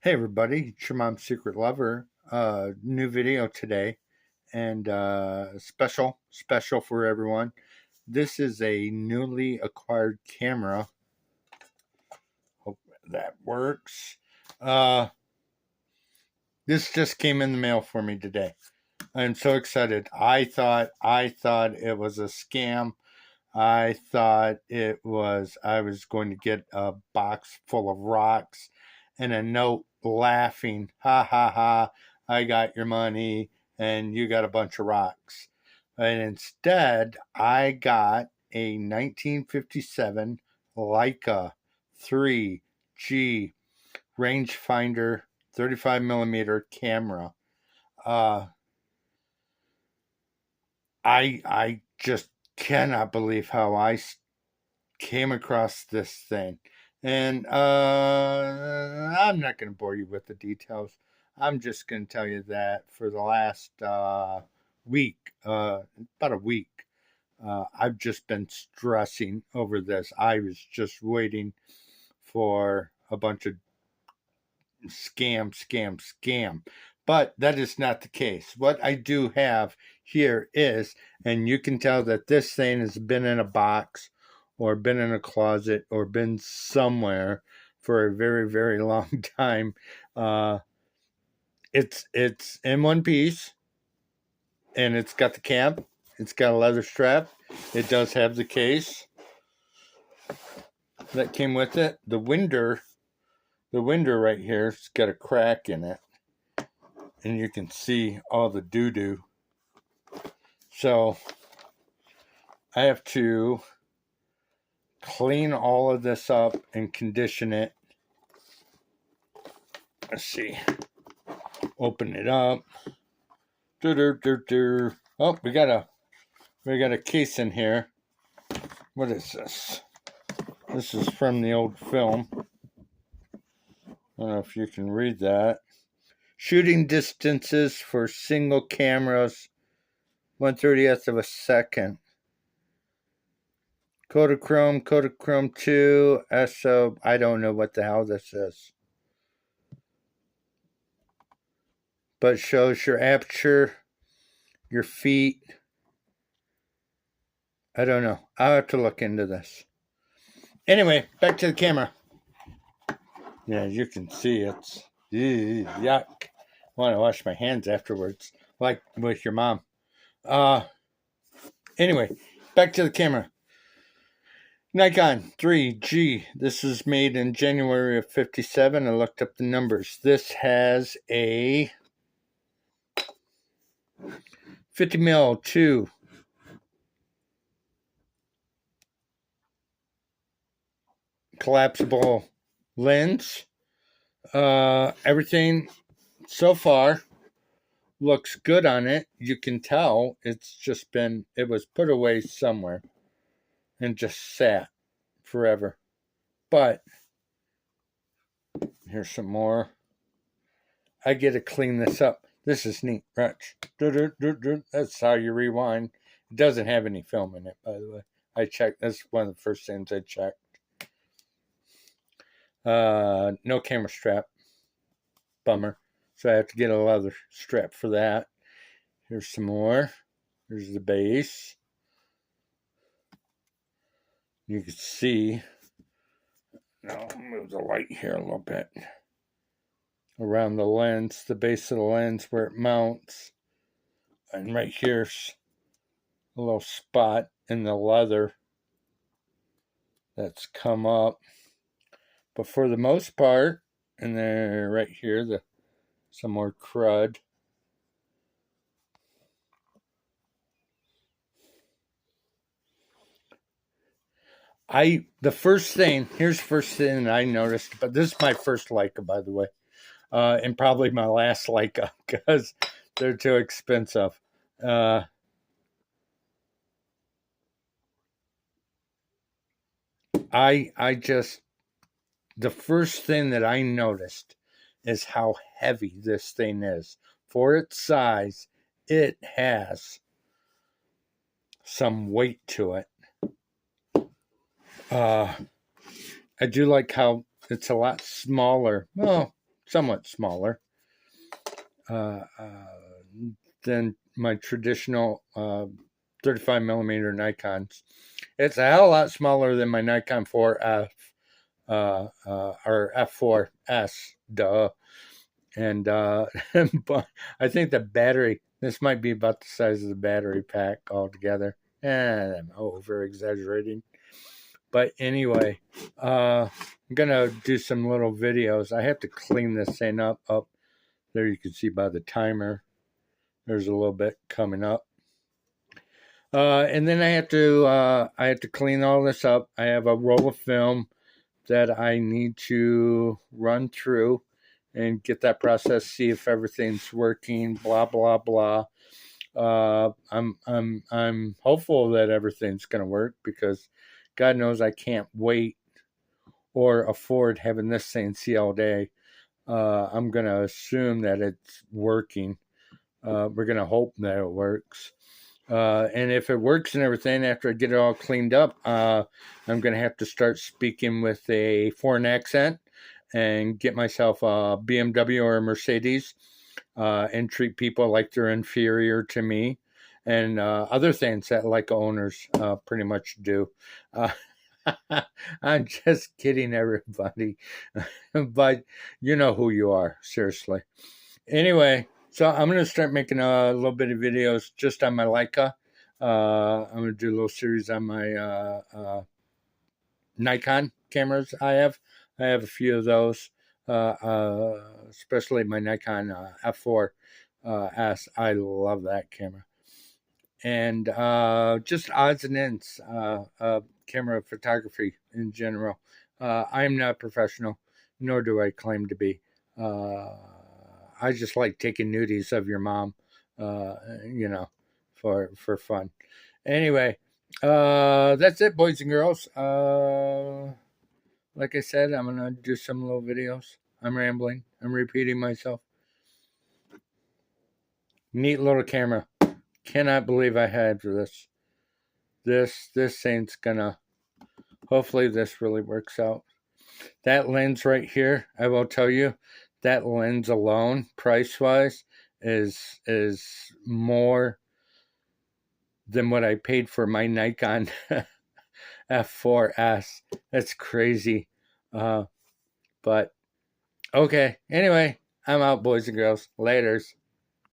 Hey everybody, it's your mom's secret lover. New video today, and special for everyone. This is a newly acquired camera. Hope that works. Uh, this just came in the mail for me today. I'm so excited. I thought it was a scam. I was going to get a box full of rocks and a note laughing, ha ha ha, I got your money and you got a bunch of rocks. And instead, I got a 1957 Leica 3G rangefinder 35 millimeter camera. Uh, I just cannot believe how came across this thing. And I'm not going to bore you with the details. I'm just going to tell you that for the last week, about a week, I've just been stressing over this. I was just waiting for a bunch of scam. But that is not the case. What I do have here is, and you can tell that this thing has been in a box or been in a closet or been somewhere for a very, very long time. Uh, it's in one piece, and it's got the cap. It's got a leather strap. It does have the case that came with it. The winder right here, it's got a crack in it, and you can see all the doo-doo. So I have to clean all of this up and condition it. Let's see. Open it up. Oh, we got a case in here. What is this? This is from the old film. I don't know if you can read that. Shooting distances for single cameras, 1/30th of a second. Kodachrome 2, SO, I don't know what the hell this is. But shows your aperture, your feet. I don't know. I'll have to look into this. Anyway, back to the camera. Yeah, you can see it's yuck. I want to wash my hands afterwards, like with your mom. Anyway, back to the camera. Nikon 3G. This is made in January of 57. I looked up the numbers. This has a 50mm 2 collapsible lens. Everything so far looks good on it. You can tell it was put away somewhere and just sat forever. But here's some more. I get to clean this up. This is neat. Watch. That's how you rewind. It doesn't have any film in it, by the way. I checked. That's one of the first things I checked. No camera strap. Bummer. So I have to get a leather strap for that. Here's some more. Here's the base. You can see. Now I'll move the light here a little bit. Around the lens, the base of the lens where it mounts. And right here's a little spot in the leather that's come up. But for the most part, and then right here, some more crud. Here's the first thing that I noticed, but this is my first Leica, by the way, and probably my last Leica because they're too expensive. The first thing that I noticed is how heavy this thing is. For its size, it has some weight to it. I do like how it's a lot smaller. Well, somewhat smaller than my traditional 35 millimeter Nikons. It's a hell of a lot smaller than my Nikon 4F or F4S, duh. And but I think the battery, this might be about the size of the battery pack altogether. I'm over exaggerating. But anyway, I'm gonna do some little videos. I have to clean this thing up. Up there, you can see by the timer. There's a little bit coming up. And then I have to clean all this up. I have a roll of film that I need to run through and get that process, see if everything's working, blah blah blah. I'm hopeful that everything's gonna work, because God knows I can't wait or afford having this thing see all day. I'm gonna assume that it's working. We're gonna hope that it works. And if it works and everything, after I get it all cleaned up, I'm going to have to start speaking with a foreign accent and get myself a BMW or a Mercedes and treat people like they're inferior to me, and other things that Leica owners pretty much do. I'm just kidding, everybody. But you know who you are, seriously. Anyway, so I'm going to start making a little bit of videos just on my Leica. I'm going to do a little series on my Nikon cameras I have. I have a few of those, especially my Nikon F4S. I love that camera. And just odds and ends, camera photography in general. I'm not professional, nor do I claim to be. I just like taking nudies of your mom, for fun. Anyway, that's it, boys and girls. Like I said, I'm gonna do some little videos. I'm rambling. I'm repeating myself. Neat little camera. Cannot believe I had for this. This thing's gonna. Hopefully, this really works out. That lens right here, I will tell you, that lens alone, price-wise, is more than what I paid for my Nikon F4S. That's crazy. But okay. Anyway, I'm out, boys and girls. Laters.